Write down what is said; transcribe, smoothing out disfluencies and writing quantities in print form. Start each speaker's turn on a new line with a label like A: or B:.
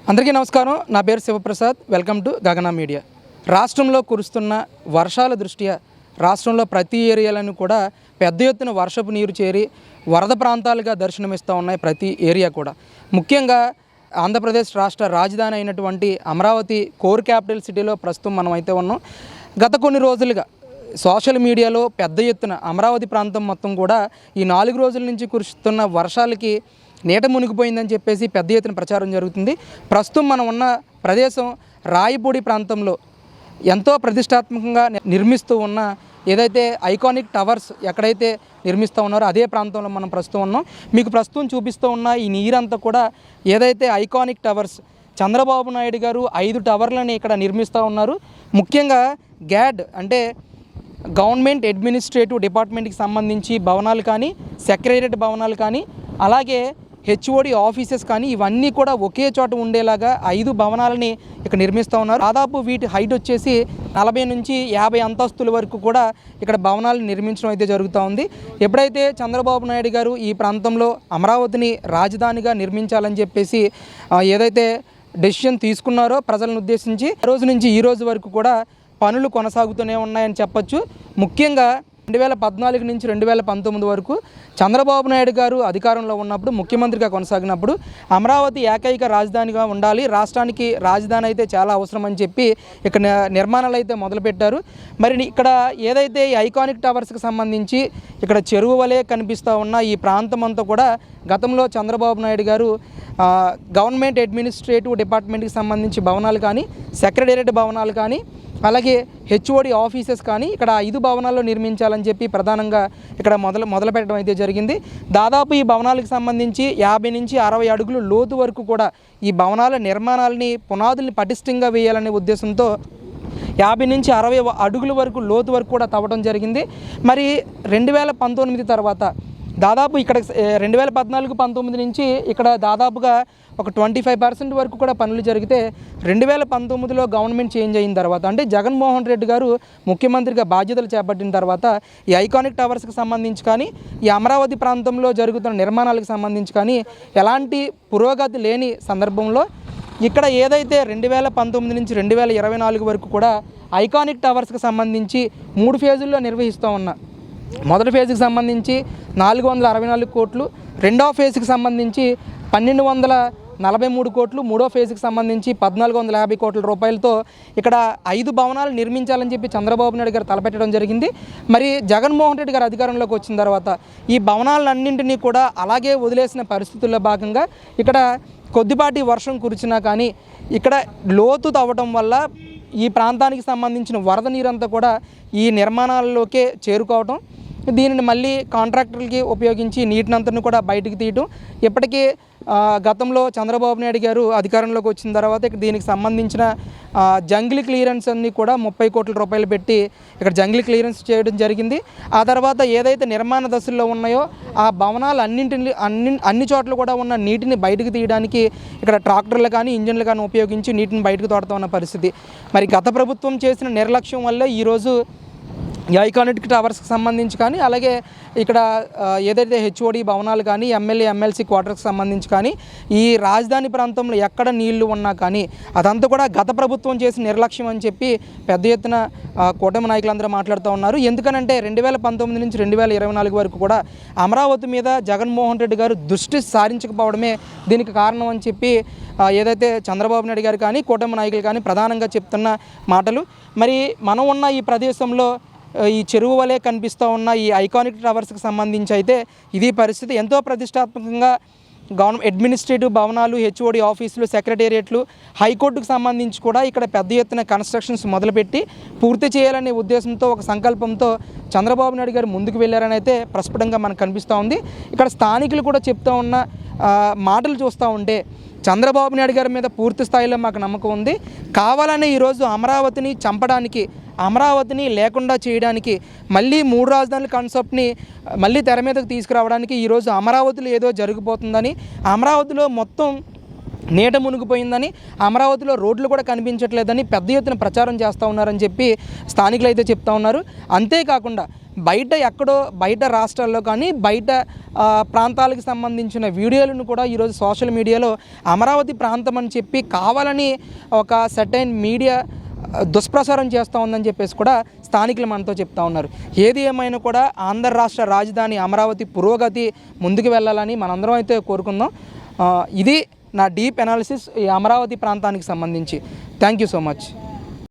A: అందరికీ నమస్కారం. నా పేరు శివప్రసాద్. వెల్కమ్ టు గగన మీడియా. రాష్ట్రంలో కురుస్తున్న వర్షాల దృష్ట్యా రాష్ట్రంలో ప్రతి ఏరియాలను కూడా పెద్ద ఎత్తున వర్షపు నీరు చేరి వరద ప్రాంతాలుగా దర్శనమిస్తూ ఉన్నాయి. ప్రతి ఏరియా కూడా ముఖ్యంగా ఆంధ్రప్రదేశ్ రాష్ట్ర రాజధాని అయినటువంటి అమరావతి కోర్ క్యాపిటల్ సిటీలో ప్రస్తుతం మనం అయితే ఉన్నాం. గత కొన్ని రోజులుగా సోషల్ మీడియాలో పెద్ద ఎత్తున అమరావతి ప్రాంతం మొత్తం కూడా ఈ 4 రోజుల నుంచి కురుస్తున్న వర్షాలకి నీట మునిగిపోయిందని చెప్పేసి పెద్ద ఎత్తున ప్రచారం జరుగుతుంది. ప్రస్తుతం మనం ఉన్న ప్రదేశం రాయపూడి ప్రాంతంలో ఎంతో ప్రతిష్టాత్మకంగా నిర్మిస్తూ ఉన్న ఏదైతే ఐకానిక్ టవర్స్ ఎక్కడైతే నిర్మిస్తూ ఉన్నారో అదే ప్రాంతంలో మనం ప్రస్తుతం ఉన్నాం. మీకు ప్రస్తుతం చూపిస్తూ ఉన్న ఈ నీరంతా కూడా ఏదైతే ఐకానిక్ టవర్స్ చంద్రబాబు నాయుడు గారు 5 టవర్లని ఇక్కడ నిర్మిస్తూ ఉన్నారు. ముఖ్యంగా గ్యాడ్ అంటే గవర్నమెంట్ అడ్మినిస్ట్రేటివ్ డిపార్ట్మెంట్కి సంబంధించి భవనాలు కానీ, సెక్రటేరియట్ భవనాలు కానీ, అలాగే హెచ్ఓడి ఆఫీసెస్ కానీ ఇవన్నీ కూడా ఒకే చోట ఉండేలాగా 5 భవనాలని ఇక్కడ నిర్మిస్తూ ఉన్నారు. దాదాపు వీటి హైట్ వచ్చేసి 40 నుంచి 50 అంతస్తుల వరకు కూడా ఇక్కడ భవనాలు నిర్మించడం అయితే జరుగుతూ ఉంది. ఎప్పుడైతే చంద్రబాబు నాయుడు గారు ఈ ప్రాంతంలో అమరావతిని రాజధానిగా నిర్మించాలని చెప్పేసి ఏదైతే డెసిషన్ తీసుకున్నారో ప్రజలను ఉద్దేశించి ఆ రోజు నుంచి ఈ రోజు వరకు కూడా పనులు కొనసాగుతూనే ఉన్నాయని చెప్పొచ్చు. ముఖ్యంగా 2014 నుంచి 2019 వరకు చంద్రబాబు నాయుడు గారు అధికారంలో ఉన్నప్పుడు ముఖ్యమంత్రిగా కొనసాగినప్పుడు అమరావతి ఏకైక రాజధానిగా ఉండాలి, రాష్ట్రానికి రాజధాని అయితే చాలా అవసరం అని చెప్పి ఇక్కడ నిర్మాణాలు అయితే మొదలుపెట్టారు. మరి ఇక్కడ ఏదైతే ఈ ఐకానిక్ టవర్స్కి సంబంధించి ఇక్కడ చెరువు వలె కనిపిస్తూ ఉన్న ఈ ప్రాంతం అంతా కూడా గతంలో చంద్రబాబు నాయుడు గారు గవర్నమెంట్ అడ్మినిస్ట్రేటివ్ డిపార్ట్మెంట్కి సంబంధించి భవనాలు కానీ, సెక్రటేరియట్ భవనాలు కానీ, అలాగే హెచ్ఓడి ఆఫీసెస్ కానీ ఇక్కడ 5 భవనాల్లో నిర్మించాలని చెప్పి ప్రధానంగా ఇక్కడ మొదలు పెట్టడం అయితే జరిగింది. దాదాపు ఈ భవనాలకు సంబంధించి 50 నుంచి 60 అడుగులు లోతు వరకు కూడా ఈ భవనాల నిర్మాణాలని పునాదుల్ని పటిష్టంగా వేయాలనే ఉద్దేశంతో 50 నుంచి 60 అడుగుల వరకు లోతు వరకు కూడా తవ్వడం జరిగింది. మరి 2019 తర్వాత దాదాపు ఇక్కడ 2014-19 నుంచి ఇక్కడ దాదాపుగా ఒక 25% వరకు కూడా పనులు జరిగితే 2019లో గవర్నమెంట్ చేంజ్ అయిన తర్వాత అంటే జగన్మోహన్ రెడ్డి గారు ముఖ్యమంత్రిగా బాధ్యతలు చేపట్టిన తర్వాత ఈ ఐకానిక్ టవర్స్కి సంబంధించి కానీ, ఈ అమరావతి ప్రాంతంలో జరుగుతున్న నిర్మాణాలకు సంబంధించి కానీ ఎలాంటి పురోగతి లేని సందర్భంలో ఇక్కడ ఏదైతే 2019 నుంచి 2024 వరకు కూడా ఐకానిక్ టవర్స్కి సంబంధించి 3 ఫేజుల్లో నిర్వహిస్తూ ఉన్నా. మొదటి ఫేజ్కి సంబంధించి 464 కోట్లు, రెండవ ఫేజ్కి సంబంధించి 1243 కోట్లు, మూడో ఫేజ్కి సంబంధించి 1450 కోట్ల రూపాయలతో ఇక్కడ 5 భవనాలు నిర్మించాలని చెప్పి చంద్రబాబు నాయుడు గారు తలపెట్టడం జరిగింది. మరి జగన్మోహన్ రెడ్డి గారు అధికారంలోకి వచ్చిన తర్వాత ఈ భవనాలన్నింటినీ కూడా అలాగే వదిలేసిన పరిస్థితుల్లో భాగంగా ఇక్కడ కొద్దిపాటి వర్షం కురిచినా కానీ ఇక్కడ లోతు తవ్వటం వల్ల ఈ ప్రాంతానికి సంబంధించిన వరద నీరంతా కూడా ఈ నిర్మాణాల్లోకే చేరుకోవటం, దీనిని మళ్ళీ కాంట్రాక్టర్లకి ఉపయోగించి నీటినంతను కూడా బయటికి తీయటం. ఇప్పటికీ గతంలో చంద్రబాబు నాయుడు గారు అధికారంలోకి వచ్చిన తర్వాత ఇక్కడ దీనికి సంబంధించిన జంగిల్ క్లియరెన్స్ అన్నీ కూడా 30 కోట్ల రూపాయలు పెట్టి ఇక్కడ జంగిల్ క్లియరెన్స్ చేయడం జరిగింది. ఆ తర్వాత ఏదైతే నిర్మాణ దశల్లో ఉన్నాయో ఆ భవనాలు అన్ని చోట్ల కూడా ఉన్న నీటిని బయటకు తీయడానికి ఇక్కడ ట్రాక్టర్లు కానీ, ఇంజన్లు కానీ ఉపయోగించి నీటిని బయటకు తోడుతూ ఉన్న పరిస్థితి. మరి గత ప్రభుత్వం చేసిన నిర్లక్ష్యం వల్లే ఈరోజు ఈ ఐకానిక్ టవర్స్కి సంబంధించి కానీ, అలాగే ఇక్కడ ఏదైతే హెచ్ఓడి భవనాలు కానీ, ఎమ్మెల్యే ఎమ్మెల్సీ క్వార్టర్స్కి సంబంధించి కానీ ఈ రాజధాని ప్రాంతంలో ఎక్కడ నీళ్లు ఉన్నా కానీ అదంతా కూడా గత ప్రభుత్వం చేసిన నిర్లక్ష్యం అని చెప్పి పెద్ద ఎత్తున కూటమి నాయకులందరూ మాట్లాడుతూ ఉన్నారు. ఎందుకనంటే 2019 నుంచి 2024 వరకు కూడా అమరావతి మీద జగన్మోహన్ రెడ్డి గారు దృష్టి సారించకపోవడమే దీనికి కారణం అని చెప్పి ఏదైతే చంద్రబాబు నాయుడు గారు కానీ, కూటమి నాయకులు కానీ ప్రధానంగా చెప్తున్న మాటలు. మరి మనం ఉన్న ఈ ప్రదేశంలో ఈ చెరువు వలె కనిపిస్తూ ఉన్న ఈ ఐకానిక్ టవర్స్కి సంబంధించి అయితే ఇది పరిస్థితి. ఎంతో ప్రతిష్టాత్మకంగా గవర్నమెంట్ అడ్మినిస్ట్రేటివ్ భవనాలు, హెచ్ఓడి ఆఫీసులు, సెక్రటేరియట్లు, హైకోర్టుకు సంబంధించి కూడా ఇక్కడ పెద్ద ఎత్తున కన్స్ట్రక్షన్స్ మొదలుపెట్టి పూర్తి చేయాలనే ఉద్దేశంతో ఒక సంకల్పంతో చంద్రబాబు నాయుడు గారు ముందుకు వెళ్ళారని అయితే ప్రస్ఫుటంగా మనకు కనిపిస్తూ ఉంది. ఇక్కడ స్థానికులు కూడా చెప్తూ ఉన్న మాటలు చూస్తూ ఉంటే చంద్రబాబు నాయుడు గారి మీద పూర్తి స్థాయిలో మాకు నమ్మకం ఉంది. కావాలని ఈరోజు అమరావతిని చంపడానికి, అమరావతిని లేకుండా చేయడానికి, మళ్ళీ 3 రాజధానుల కాన్సెప్ట్ని మళ్ళీ తెర మీదకు తీసుకురావడానికి ఈరోజు అమరావతిలో ఏదో జరిగిపోతుందని, అమరావతిలో మొత్తం నీట మునిగిపోయిందని, అమరావతిలో రోడ్లు కూడా కనిపించట్లేదని పెద్ద ఎత్తున ప్రచారం చేస్తూ ఉన్నారని చెప్పి స్థానికులు అయితే చెప్తా ఉన్నారు. అంతేకాకుండా బయట రాష్ట్రాల్లో కానీ బయట ప్రాంతాలకు సంబంధించిన వీడియోలను కూడా ఈరోజు సోషల్ మీడియాలో అమరావతి ప్రాంతం అని చెప్పి కావాలని ఒక సర్టైన్ మీడియా దుష్ప్రచారం చేస్తూ ఉందని చెప్పేసి కూడా స్థానికులు మనతో చెప్తా ఉన్నారు. ఏది ఏమైనా కూడా ఆంధ్ర రాష్ట్ర రాజధాని అమరావతి పురోగతి ముందుకు వెళ్ళాలని మనందరం అయితే కోరుకుందాం. ఇది నా డీప్ అనాలిసిస్ ఈ అమరావతి ప్రాంతానికి సంబంధించి. Thank you so much.